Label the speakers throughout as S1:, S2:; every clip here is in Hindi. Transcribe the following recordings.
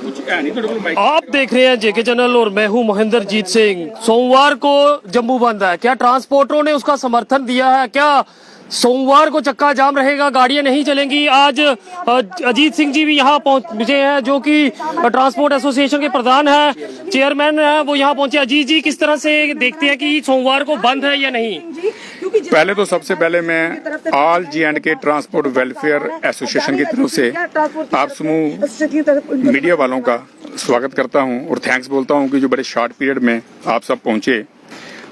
S1: आप देख रहे हैं जेके चैनल और मैं हूं महेंद्रजीत सिंह। सोमवार को जम्मू बंद है, क्या ट्रांसपोर्टरों ने उसका समर्थन दिया है? क्या सोमवार को चक्का जाम रहेगा, गाड़ियां नहीं चलेंगी? आज अजीत सिंह जी भी यहां पहुंचे हैं, जो कि ट्रांसपोर्ट एसोसिएशन के प्रधान हैं, चेयरमैन हैं, वो यहां पहुंचे। अजीत जी, किस तरह से देखते हैं कि सोमवार को बंद है या नहीं?
S2: पहले तो सबसे पहले मैं all J&K transport welfare association की तरफ से आप समूह मीडिया वालों का स्वागत करता हूं और थैंक्स बोलता हूं कि जो बड़े शॉर्ट पीरियड में आप सब पहुंचे।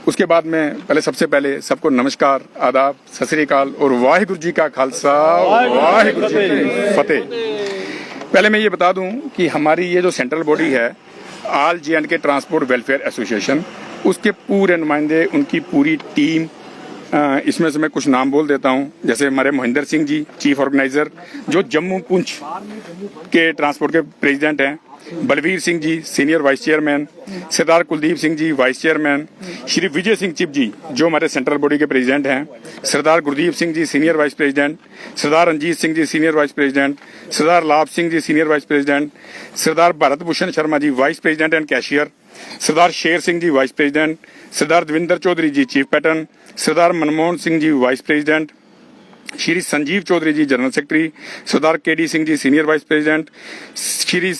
S2: उसके बाद में सबसे पहले सबको नमस्कार, आदाब, सत श्री अकाल और वाहिगुरु जी का खालसा, वाहिगुरु जी की फतेह। पहले मैं ये बता दूं कि हमारी ये जो सेंट्रल बॉडी है all J&K transport welfare association, उसके पूरे नुमाइंदे, उनकी पूरी टीम, इसमें से मैं कुछ नाम बोल देता हूं, जैसे हमारे महेंद्र सिंह जी चीफ ऑर्गेनाइजर जो जम्मू पुंछ के ट्रांसपोर्ट के प्रेसिडेंट हैं, Balveer Singh ji senior vice chairman, Sardar Kuldeep Singh ji vice chairman, Shri Vijay Singh Chib ji जो हमारे सेंट्रल बॉडी के प्रेसिडेंट हैं, Sardar Gurdeep Singh ji senior vice president, Sardar Ranjeet Singh ji senior vice president, Sardar Labh Singh ji senior vice president, Sardar Bharat Bhushan Sharma ji vice president and cashier, Sardar Sher Singh ji vice president, Sardar Devinder Chaudhary ji chief patron, Sardar Manmohan Singh ji vice president, Shri Sanjeev Chaudhary ji general secretary, Sardar KD Singh ji senior vice president, Shri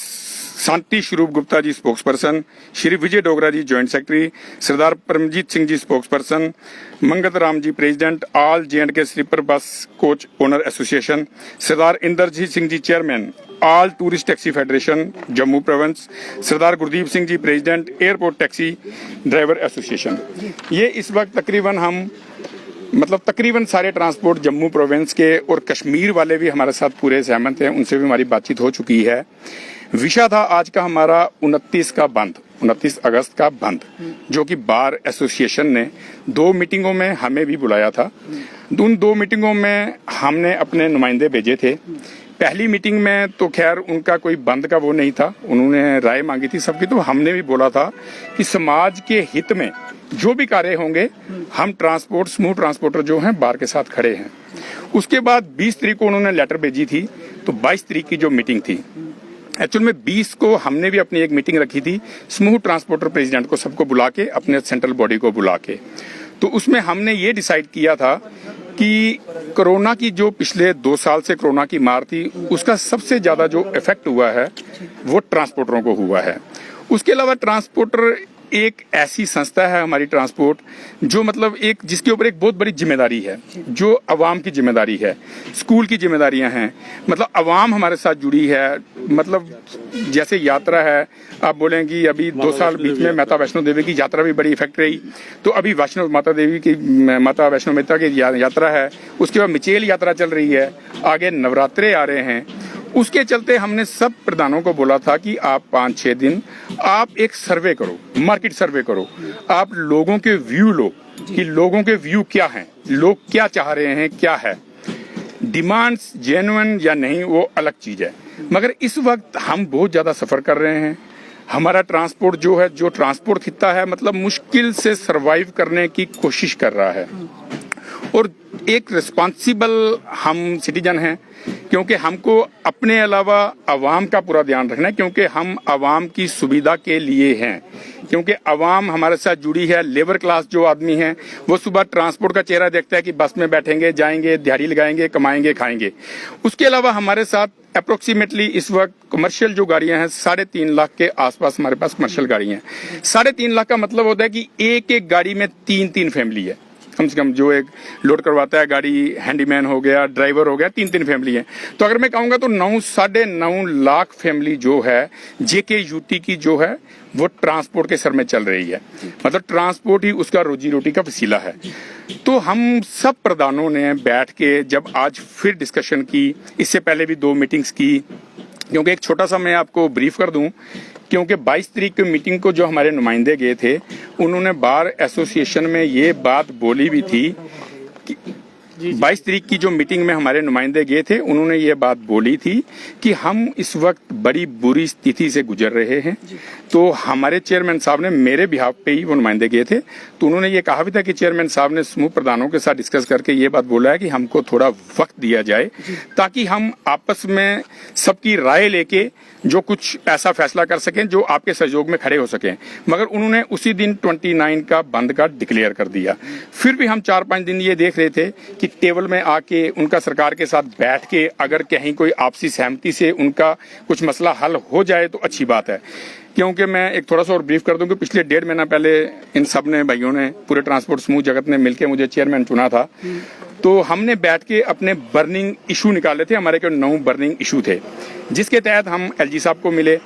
S2: Shanti Swaroop Gupta ji spokesperson, Shri Vijay Dogra ji joint secretary, Sardar Paramjit Singh ji spokesperson, Mangat Ram ji president all J&K sleeper bus coach owner association, Sardar Inderjit Singh ji chairman all tourist taxi federation Jammu province, Sardar Gurdeep Singh ji president airport taxi driver association. ये इस वक्त तकरीबन सारे ट्रांसपोर्ट जम्मू प्रोविंस के और कश्मीर वाले भी हमारे साथ पूरे सहमत हैं, उनसे भी हमारी बातचीत हो चुकी है। विषय था आज का हमारा 29 अगस्त का बंद, जो कि बार एसोसिएशन ने 2 मीटिंगों में हमें भी बुलाया था। उन 2 मीटिंगों में हमने अपने नुमाइंदे भेजे थे। पहली मीटिंग में तो खैर उनका कोई बंद का वो नहीं था, उन्होंने राय मांगी थी सबकी, तो हमने भी बोला था कि समाज के हित में जो भी कार्य होंगे हम समूह ट्रांसपोर्टर जो हैं बार के साथ खड़े हैं। उसके बाद 20 तारीख को उन्होंने लेटर भेजी थी, तो 22 तारीख की जो मीटिंग थी, एक्चुअल में 20 को हमने भी अपनी एक मीटिंग रखी थी समूह ट्रांसपोर्टर प्रेसिडेंट को सबको बुला के, अपने सेंट्रल बॉडी को बुला के। तो उसमें हमने ये डिसाइड किया था कि कोरोना की जो पिछले 2 साल से कोरोना की मार थी, उसका सबसे ज्यादा जो इफेक्ट हुआ है वो ट्रांसपोर्टरों को हुआ है। उसके अलावा ट्रांसपोर्टर एक ऐसी संस्था है हमारी ट्रांसपोर्ट, जो जिसके ऊपर एक बहुत बड़ी जिम्मेदारी है, जो अवाम की जिम्मेदारी है, स्कूल की जिम्मेदारियां हैं, अवाम हमारे साथ जुड़ी है। जैसे यात्रा है, आप बोलेंगी अभी 2 साल बीच में माता वैष्णो देवी की यात्रा भी बड़ी इफेक्ट रही, तो अभी माता वैष्णो माता की यात्रा है, उसके बाद मिचेल यात्रा चल रही है, आगे नवरात्रे आ रहे हैं। उसके चलते हमने सब प्रधानों को बोला था कि आप 5-6 दिन आप एक सर्वे करो, मार्केट सर्वे करो, आप लोगों के व्यू लो कि लोगों के व्यू क्या हैं, लोग क्या चाह रहे हैं, क्या है, डिमांड्स जेन्युइन या नहीं वो अलग चीज है। मगर इस वक्त हम बहुत ज्यादा सफर कर रहे हैं। हमारा ट्रांसपोर्ट जो ट्रांसपोर्ट खिता है, मुश्किल से सरवाइव करने की कोशिश कर रहा है। और एक रिस्पॉन्सिबल हम सिटीजन हैं, क्योंकि हमको अपने अलावा अवाम का पूरा ध्यान रखना है, क्योंकि हम अवाम की सुविधा के लिए हैं, क्योंकि अवाम हमारे साथ जुड़ी है। लेबर क्लास जो आदमी है वो सुबह ट्रांसपोर्ट का चेहरा देखता है कि बस में बैठेंगे, जाएंगे, दिहाड़ी लगाएंगे, कमाएंगे, खाएंगे। उसके अलावा हमारे साथ अप्रोक्सीमेटली इस वक्त कमर्शियल जो गाड़ियां हैं, 3.5 लाख के आसपास हमारे पास कमर्शियल गाड़ियां हैं। 3.5 लाख का मतलब होता है कि एक गाड़ी में 3 फैमिली है, कम से कम जो एक लोड करवाता है गाड़ी, हैंडीमैन हो गया, ड्राइवर हो गया, 3 फैमिली है। तो अगर मैं कहूंगा तो 9-9.5 लाख फैमिली जो है JKUT की जो है वो ट्रांसपोर्ट के सर में चल रही है। ट्रांसपोर्ट ही उसका रोजी रोटी का वसीला है। तो हम सब प्रधानों ने बैठ के जब आज फिर डिस्कशन की, इससे पहले भी 2 मीटिंग्स की, क्योंकि एक छोटा सा मैं आपको ब्रीफ कर दूं, क्योंकि 22 तारीख की मीटिंग को जो हमारे नुमाइंदे गए थे, उन्होंने बार एसोसिएशन में ये बात बोली भी थी कि 22 तारीख की जो मीटिंग में हमारे नुमाइंदे गए थे, उन्होंने ये बात बोली थी कि हम इस वक्त बड़ी बुरी स्थिति से गुजर रहे हैं। तो हमारे चेयरमैन साहब ने मेरे बिहाफ पे ही वो नुमाइंदे गए थे, तो उन्होंने ये कहा भी था कि चेयरमैन साहब ने समूह प्रधानों के साथ डिस्कस करके ये बात बोला है कि हमको थोड़ा वक्त दिया जाए ताकि हम आपस में सबकी राय लेके जो कुछ ऐसा फैसला कर सकें जो आपके सहयोग में खड़े हो सकें। मगर उन्होंने उसी दिन 29 का बंद का डिक्लेयर कर दिया। फिर भी हम 4-5 दिन ये देख रहे थे कि टेबल में आके उनका सरकार के साथ बैठ के अगर कहीं कोई आपसी सहमति से उनका कुछ मसला हल हो जाए तो अच्छी बात है। क्योंकि मैं एक थोड़ा सा और ब्रीफ कर दूं कि पिछले 1.5 महीना पहले इन सब ने भाइयों ने पूरे ट्रांसपोर्ट समूह जगत ने मिलकर मुझे चेयरमैन चुना था। तो हमने बैठ के अपने बर्निंग इशू निकाले थे, हमारे के 9 बर्निंग इशू थे, जिसके तहत हम एलजी साहब को मिले,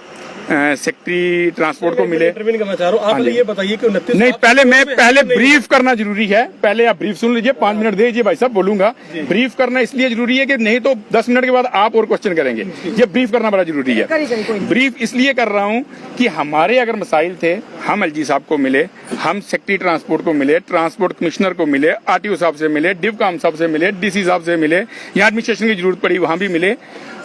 S2: सेक्रेटरी ट्रांसपोर्ट को मिले।
S3: आप ये बताइए कि 29
S2: नहीं, पहले ब्रीफ करना जरूरी है। पहले आप ब्रीफ सुन लीजिए, 5 मिनट दे दीजिए भाई साहब, बोलूंगा। ब्रीफ करना इसलिए जरूरी है कि नहीं तो 10 मिनट के बाद आप और क्वेश्चन करेंगे। ये ब्रीफ करना बड़ा जरूरी है। ब्रीफ इसलिए कर रहा हूँ कि हमारे अगर मसाइल थे, हम एलजी साहब को मिले, हम सेक्रेटरी ट्रांसपोर्ट को मिले, ट्रांसपोर्ट कमिश्नर को मिले, आरटीओ साहब से मिले, डिवकाम साहब से मिले, डीसी साहब से मिले, यहाँ एडमिनिस्ट्रेशन की जरूरत पड़ी वहां भी मिले।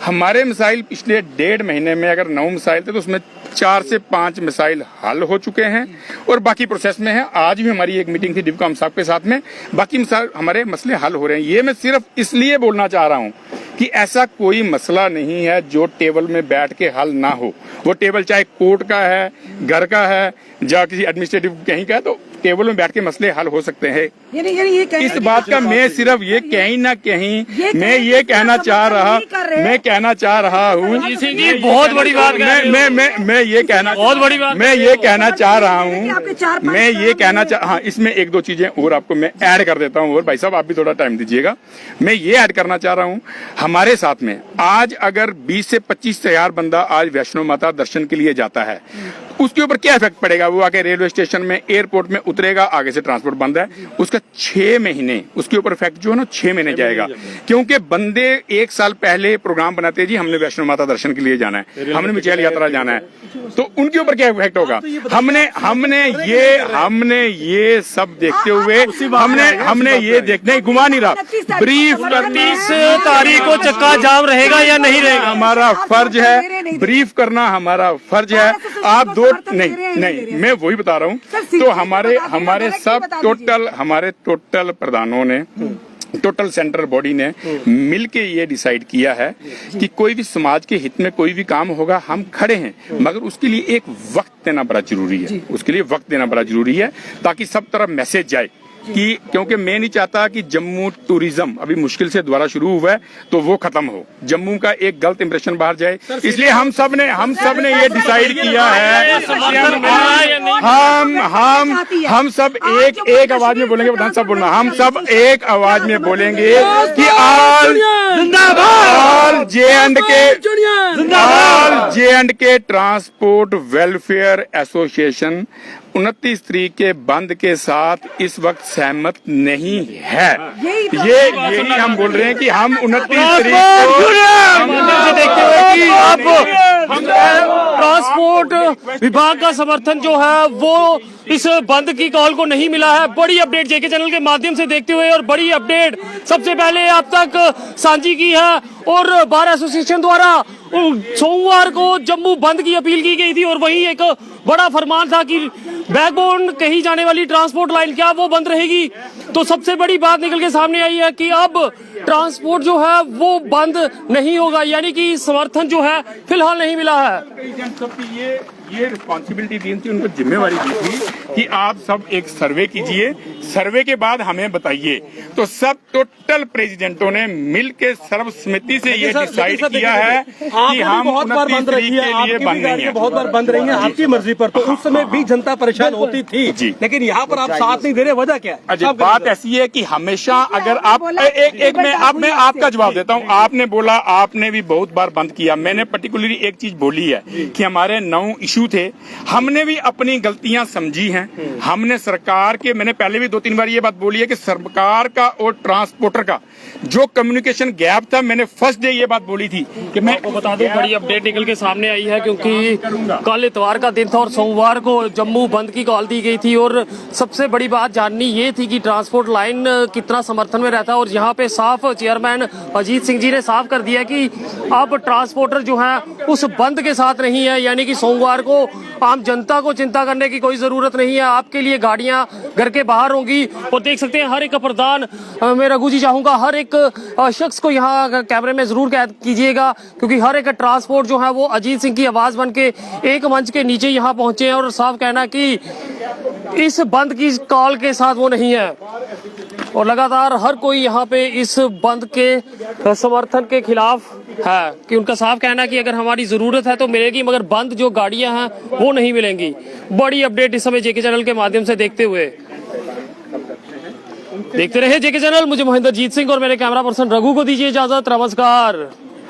S2: हमारे मसाइल पिछले 1.5 महीने में अगर 9 मसाइल थे तो उसमें 4 से 5 मसाइल हल हो चुके हैं और बाकी प्रोसेस में है। आज भी हमारी एक मीटिंग थी डिवकाम साहब के साथ में, बाकी हमारे मसले हल हो रहे हैं। ये मैं सिर्फ इसलिए बोलना चाह रहा हूँ कि ऐसा कोई मसला नहीं है जो टेबल में बैठ के हल ना हो। वो टेबल चाहे कोर्ट का है, घर का है, या किसी एडमिनिस्ट्रेटिव कहीं का है, तो टेबल में बैठ के मसले हल हो सकते हैं। इस बात का मैं सिर्फ ये कहीं ना कहीं मैं ये कहना चाह रहा हूँ।
S1: बहुत बड़ी बात
S2: मैं ये कहना
S1: बहुत बड़ी बात
S2: मैं ये कहना चाह रहा हूँ। मैं ये कहना हाँ, इसमें 1-2 चीजें और आपको मैं ऐड कर देता हूँ। और भाई साहब आप भी थोड़ा टाइम दीजिएगा। मैं ये ऐड करना चाह रहा हूँ, हमारे साथ में आज अगर 20 से 25 तैयार बंदा आज वैष्णो माता दर्शन के लिए जाता है, उसके ऊपर क्या इफेक्ट पड़ेगा? वो आके रेलवे स्टेशन में, एयरपोर्ट में उतरेगा, आगे से ट्रांसपोर्ट बंद है, उसका 6 महीने उसके ऊपर इफेक्ट जो है ना 6 महीने जाएगा। क्योंकि बंदे 1 साल पहले प्रोग्राम बनाते हैं, जी हमने वैष्णो माता दर्शन के लिए जाना है, हमने मिचैल यात्रा जाना है, तो उनके ऊपर क्या इफेक्ट होगा? हमने ये सब देखते हुए हमने ये देखने घुमा नहीं रहा। ब्रीफ
S1: 30 तारीख को चक्का जाम रहेगा या नहीं रहेगा?
S2: हमारा फर्ज है, ब्रीफ करना हमारा फर्ज है। आप नहीं मैं वही बता रहा हूँ। तो हमारे सब टोटल प्रधानों ने, टोटल सेंट्रल बॉडी ने मिलके ये डिसाइड किया है कि कोई भी समाज के हित में कोई भी काम होगा, हम खड़े हैं, मगर उसके लिए एक वक्त देना बड़ा जरूरी है, ताकि सब तरफ मैसेज जाए कि क्योंकि मैं नहीं चाहता कि जम्मू टूरिज्म अभी मुश्किल से दोबारा शुरू हुआ है तो वो खत्म हो, जम्मू का एक गलत इंप्रेशन बाहर जाए। इसलिए हम सब ने ये डिसाइड किया है, हम सब एक आवाज में बोलेंगे। प्रधान साहब बोलना, हम सब एक आवाज में बोलेंगे कि all J&K transport welfare association 29 तारीख के बंद के साथ इस वक्त सहमत नहीं है। यही हम बोल रहे हैं कि हम 29 तारीख को
S1: देखते हुए कि अब ट्रांसपोर्ट विभाग का समर्थन जो है वो इस बंद की कॉल को नहीं मिला है। बड़ी अपडेट जेके चैनल के माध्यम से देखते हुए, और बड़ी अपडेट सबसे पहले आप तक साझी की है। और बार एसोसिएशन द्वारा सोमवार को जम्मू बंद की अपील की गई थी, और वही एक बड़ा फरमान था कि बैकबोन कही जाने वाली ट्रांसपोर्ट लाइन क्या वो बंद रहेगी। तो सबसे बड़ी बात निकल के सामने आई है कि अब ट्रांसपोर्ट जो है वो बंद नहीं होगा, यानी कि समर्थन जो है फिलहाल नहीं मिला है।
S2: ये रिस्पॉन्सिबिलिटी दी थी, उनको जिम्मेवारी दी थी कि आप सब एक सर्वे कीजिए, सर्वे के बाद हमें बताइए। तो सब टोटल प्रेसिडेंटों ने मिलकर सर्वसम्मति से ये डिसाइड किया है कि हम
S3: बहुत बार बंद रही है, आपकी भी गाड़ियां बहुत बार बंद रही हैं आपकी मर्जी पर, तो उस समय भी जनता परेशान होती थी जी, लेकिन यहाँ पर आप साथ नहीं दे रहे, वजह क्या है?
S2: बात ऐसी है कि हमेशा अगर आप मैं आपका जवाब देता हूँ। आपने बोला आपने भी बहुत बार बंद किया, मैंने पर्टिकुलरली एक चीज बोली है कि हमारे 9 इशू थे, हमने भी अपनी गलतियां समझी हैं। हमने सरकार के, मैंने पहले भी 2-3 बार ये बात बोली है कि सरकार का और ट्रांसपोर्टर का जो कम्युनिकेशन गैप था, मैंने फर्स्ट डे ये बात बोली थी कि मैं
S1: आपको बता दूं बड़ी अपडेट निकल के सामने आई है, क्योंकि कल इतवार का दिन था और सोमवार को जम्मू बंद की कॉल दी गई थी और सबसे बड़ी बात जाननी ये थी कि ट्रांसपोर्ट लाइन कितना समर्थन में रहता है। और यहाँ पे साफ चेयरमैन अजीत सिंह जी ने साफ कर दिया कि अब ट्रांसपोर्टर जो है उस बंद के साथ नहीं है, यानी कि सोमवार को आम जनता को चिंता करने की कोई जरूरत नहीं है। आपके लिए गाड़ियां घर के बाहर होंगी और देख सकते हैं हर एक प्रधान, मैं रघु जी चाहूंगा हर एक शख्स को यहाँ कैमरे में जरूर कैद कीजिएगा, क्योंकि हर एक ट्रांसपोर्ट जो है वो अजीत सिंह की आवाज बन के एक मंच के नीचे यहाँ पहुंचे हैं और साफ कहना कि इस बंद की कॉल के साथ वो नहीं है। और लगातार हर कोई यहाँ पे इस बंद के समर्थन के खिलाफ है कि उनका साफ कहना कि अगर हमारी जरूरत है तो मिलेगी, मगर बंद जो गाड़ियां हैं वो नहीं मिलेंगी। बड़ी अपडेट इस समय जेके चैनल के माध्यम से देखते रहे जेके चैनल। मुझे महेंद्र जीत सिंह और मेरे कैमरा पर्सन रघु को दीजिए इजाजत। नमस्कार।